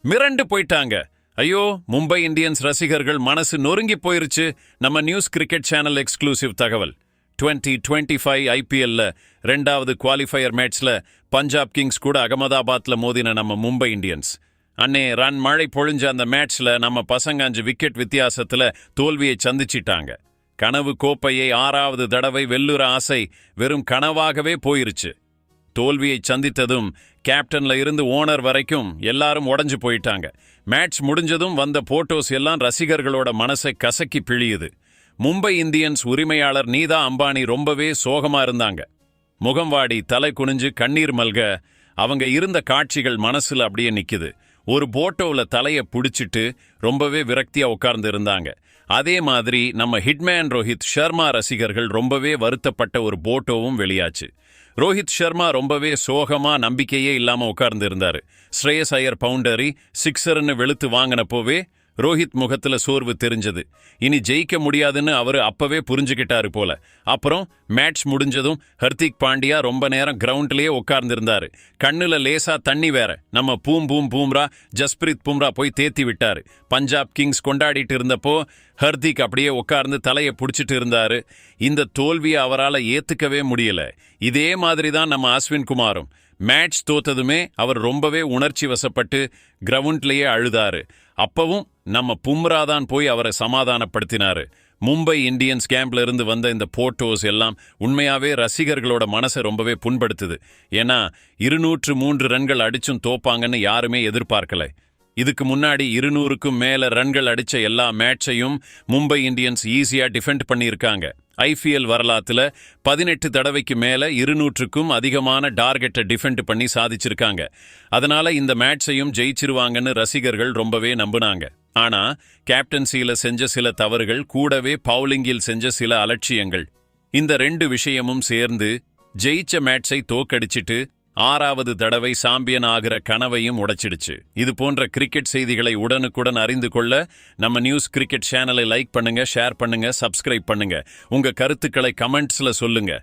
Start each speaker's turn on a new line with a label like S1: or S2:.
S1: மிரண்டு போயிட்டாங்க. ஐயோ, மும்பை இந்தியன்ஸ் ரசிகர்கள் மனசு நொறுங்கி போயிருச்சு. நம்ம நியூஸ் கிரிக்கெட் சேனல் எக்ஸ்க்ளூசிவ் தகவல். 2025 ஐபிஎல்ல 2வது குவாலிஃபயர் மேட்ச்ல பஞ்சாப் கிங்ஸ் கூட அகமதாபாத்ல மோதின நம்ம மும்பை இந்தியன்ஸ் அன்னே ரன் மழை பொழிஞ்ச அந்த மேட்ச்ல நம்ம பசங்க 5 விக்கெட் வித்தியாசத்துல தோல்வியை சந்திச்சிட்டாங்க. கனவு கோப்பையை 6வது தடவை வெல்லுற ஆசை வெறும் கனவாகவே போயிருச்சு. தோல்வியை சந்தித்ததும் கேப்டன்ல இருந்து ஓனர் வரைக்கும் எல்லாரும் உடஞ்சு போயிட்டாங்க. மேட்ச் முடிஞ்சதும் வந்த போட்டோஸ் எல்லாம் ரசிகர்களோட மனசை கசக்கி பிழியுது. மும்பை இந்தியன்ஸ் உரிமையாளர் நீதா அம்பானி ரொம்பவே சோகமா இருந்தாங்க. முகம் வாடி தலை குனிஞ்சு கண்ணீர் மல்க அவங்க இருந்த காட்சிகள் மனசுல அப்படியே நிக்குது. ஒரு போட்டோவில் தலையை பிடிச்சிட்டு ரொம்பவே விரக்தியா உட்கார்ந்து இருந்தாங்க. அதே மாதிரி நம்ம ஹிட்மேன் ரோஹித் சர்மா ரசிகர்கள் ரொம்பவே வருத்தப்பட்ட ஒரு போட்டோவும் வெளியாச்சு. ரோஹித் சர்மா ரொம்பவே சோகமா நம்பிக்கையே இல்லாம உட்கார்ந்து இருந்தாரு. ஸ்ரேயஸ் ஐயர் பவுண்டரி சிக்ஸர்னு வெளுத்து வாங்கினப்போவே ரோஹித் முகத்துல சோர்வு தெரிஞ்சது. இனி ஜெயிக்க முடியாதுன்னு அவரு அப்பவே புரிஞ்சுக்கிட்டாரு போல. அப்புறம் மேட்ச் முடிஞ்சதும் ஹர்திக் பாண்டியா ரொம்ப நேரம் கிரவுண்ட்லயே உட்கார்ந்திருந்தாரு. கண்ணுல லேசா தண்ணி வேற. நம்ம பூம்ரா ஜஸ்பிரீத் பும்ரா போய் தேத்தி விட்டாரு. பஞ்சாப் கிங்ஸ் கொண்டாடிட்டு இருந்தப்போ ஹர்திக் அப்படியே உட்கார்ந்து தலையை புடிச்சிட்டு இருந்தாரு. இந்த தோல்வியை அவரால் ஏத்துக்கவே முடியல. இதே மாதிரி தான் நம்ம அஸ்வின் குமாரும். மேட்ச் தோத்ததுமே அவர் ரொம்பவே உணர்ச்சி வசப்பட்டு கிரவுண்ட்லயே அழுதாரு. அப்பவும் நம்ம பும்ரா தான் போய் அவரை சமாதானப்படுத்தினாரு. மும்பை இந்தியன்ஸ் கேம்ப்ல இருந்து வந்த இந்த போட்டோஸ் எல்லாம் உண்மையாவே ரசிகர்களோட மனசை ரொம்பவே புண்படுத்துது. ஏன்னா 203 ரன்கள் அடிச்சும் தோப்பாங்கன்னு யாருமே எதிர்பார்க்கல. இதுக்கு முன்னாடி 200க்கும் மேல ரன்கள் அடிச்ச எல்லா மேட்சையும் மும்பை இந்தியன்ஸ் ஈஸியா டிஃபெண்ட் பண்ணியிருக்காங்க. ஐபிஎல் வரலாற்றுல 18 தடவைக்கு மேல 200க்கும் அதிகமான டார்கெட்டை டிஃபெண்ட் பண்ணி சாதிச்சிருக்காங்க. அதனால இந்த மேட்சையும் ஜெயிச்சிருவாங்கன்னு ரசிகர்கள் ரொம்பவே நம்புனாங்க. ஆனா கேப்டன்சியில செஞ்ச சில தவறுகள், கூடவே பவுலிங்கில் செஞ்ச சில அலட்சியங்கள், இந்த 2 விஷயமும் சேர்ந்து ஜெயிச்ச மேட்சை தோக்கடிச்சிட்டு 6வது தடவை சாம்பியன் ஆகிற கனவையும் உடைச்சிடுச்சு. இது போன்ற கிரிக்கெட் செய்திகளை உடனுக்குடன் அறிந்து கொள்ள நம்ம நியூஸ் கிரிக்கெட் சேனலை லைக் பண்ணுங்க, ஷேர் பண்ணுங்க, சப்ஸ்கிரைப் பண்ணுங்க. உங்க கருத்துக்களை கமெண்ட்ஸ்ல சொல்லுங்க.